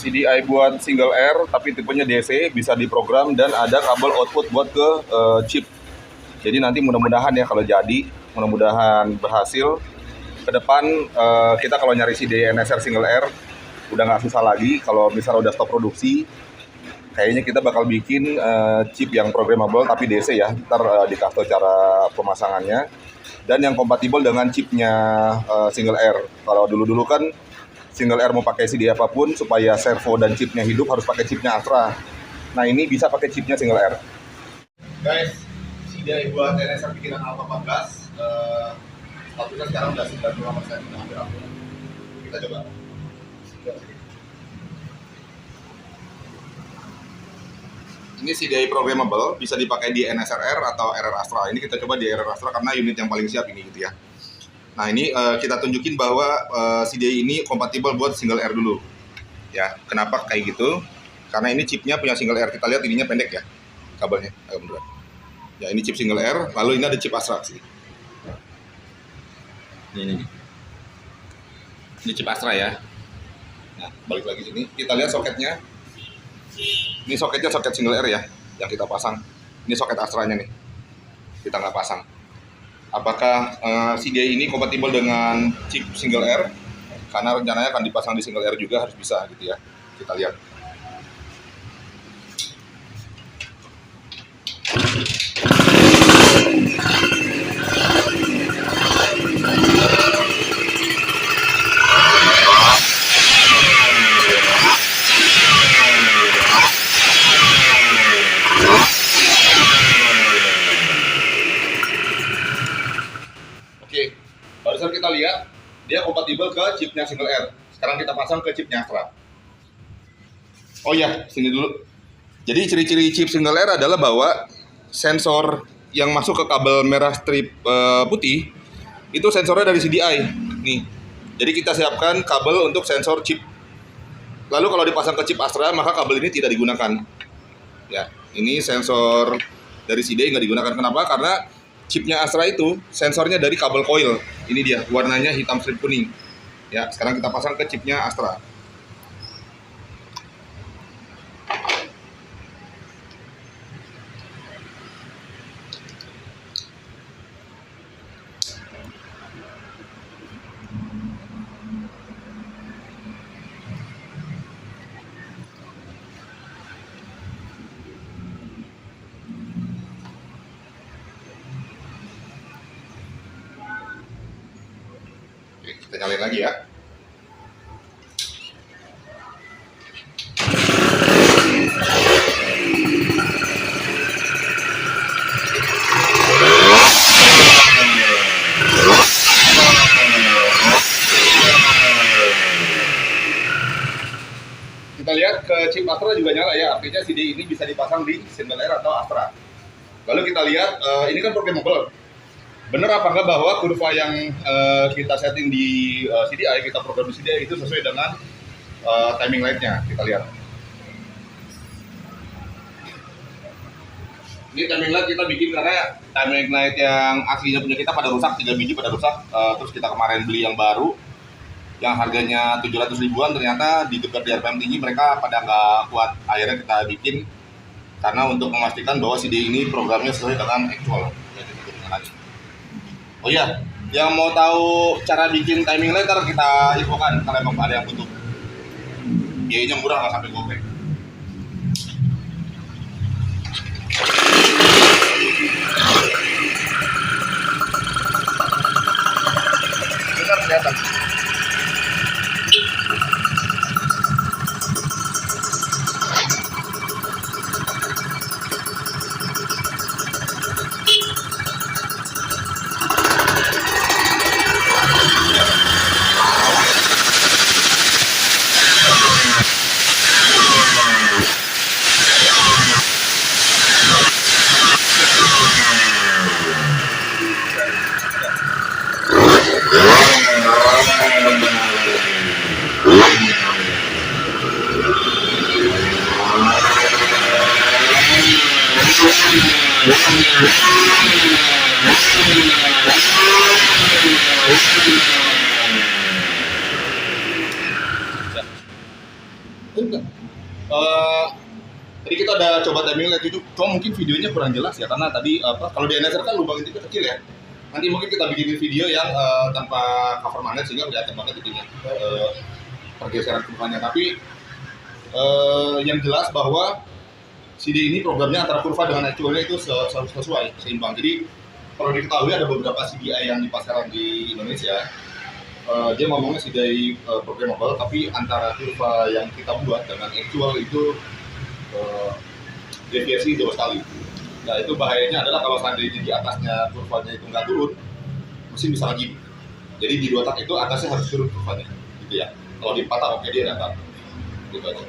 CDI buat single R tapi tipenya DC, bisa diprogram dan ada kabel output buat ke chip. Jadi nanti mudah-mudahan ya kalau jadi, mudah-mudahan berhasil. Ke depan kita kalau nyari CDI NSR single R udah nggak susah lagi. Kalau misalnya udah stop produksi, kayaknya kita bakal bikin chip yang programmable tapi DC ya. Ntar dikasih cara pemasangannya dan yang kompatibel dengan chipnya single R. Kalau dulu-dulu kan single R mau pakai CD apapun supaya servo dan chipnya hidup harus pakai chipnya Astra. Nah ini bisa pakai chipnya single R. Guys, CD buat NSR bikinan Alpha 14 statusnya sekarang udah 90%, udah hampir rampung. Kita coba. Ini CDI programmable, bisa dipakai di NSR-R atau RR Astra. Ini kita coba di RR Astra karena unit yang paling siap ini gitu ya. Nah ini kita tunjukin bahwa CDI ini kompatibel buat single R dulu. Ya, kenapa kayak gitu? Karena ini chipnya punya single R. Kita lihat ininya pendek ya, kabelnya. Agak mundur. Ya ini chip single R, lalu ini ada chip Astra sih. Ini chip Astra ya. Nah balik lagi sini, kita lihat soketnya. Ini soketnya soket single R ya, yang kita pasang. Ini soket Astra-nya nih, kita nggak pasang. Apakah CDI ini kompatibel dengan chip single R? Karena rencananya akan dipasang di single R juga, harus bisa gitu ya. Kita lihat. Barusan kita lihat dia kompatibel ke chipnya single R. Sekarang kita pasang ke chipnya Astra. Oh ya, sini dulu. Jadi ciri-ciri chip single R adalah bahwa sensor yang masuk ke kabel merah strip putih itu sensornya dari CDI. Nih. Jadi kita siapkan kabel untuk sensor chip. Lalu kalau dipasang ke chip Astra maka kabel ini tidak digunakan. Ya, ini sensor dari CDI nggak digunakan. Kenapa? Karena chipnya Astra itu sensornya dari kabel coil. Ini dia, warnanya hitam strip kuning. Ya, sekarang kita pasang ke chipnya Astra. Kita nyalain lagi ya. Kita lihat ke chip Astra juga nyala ya, artinya CD ini bisa dipasang di single R atau Astra. Lalu kita lihat, ini kan programmable. Bener apa enggak bahwa kurva yang kita setting di CDI, kita program di CDI itu sesuai dengan timing light-nya. Kita lihat. Ini timing light kita bikin karena timing light yang aslinya punya kita pada rusak, 3 biji pada rusak. Terus kita kemarin beli yang baru, yang harganya 700 ribuan, ternyata digeber di RPM tinggi, mereka pada nggak kuat. Akhirnya kita bikin karena untuk memastikan bahwa CDI ini programnya sesuai dengan actual. Oh iya, yang mau tahu cara bikin timing light ntar kita infokan kalau emang ada yang butuh. Biayanya murah, nggak sampai gopek. Benar kelihatan. Enggak. Eh, Tadi kita ada coba timing lihat YouTube, cuma mungkin videonya kurang jelas ya karena tadi kalau di NSR kan lubang itu kecil ya. Nanti mungkin kita bikin video yang tanpa cover magnet sehingga kelihatan banget itunya pergeseran kurvanya. Tapi yang jelas bahwa CD ini programnya antara kurva dengan actualnya itu sesuai seimbang. Jadi kalau diketahui ada beberapa CDI yang di pasaran di Indonesia, dia ngomongnya CDI programmable, tapi antara kurva yang kita buat dengan actual itu deviasi jauh sekali. Nah itu bahayanya adalah kalau seandainya di atasnya kurvanya itu nggak turun, mesin bisa lagi. Jadi di 2 tak itu atasnya harus turun kurvanya, gitu ya. Kalau di 4 tak oke dia datar, gitu aja.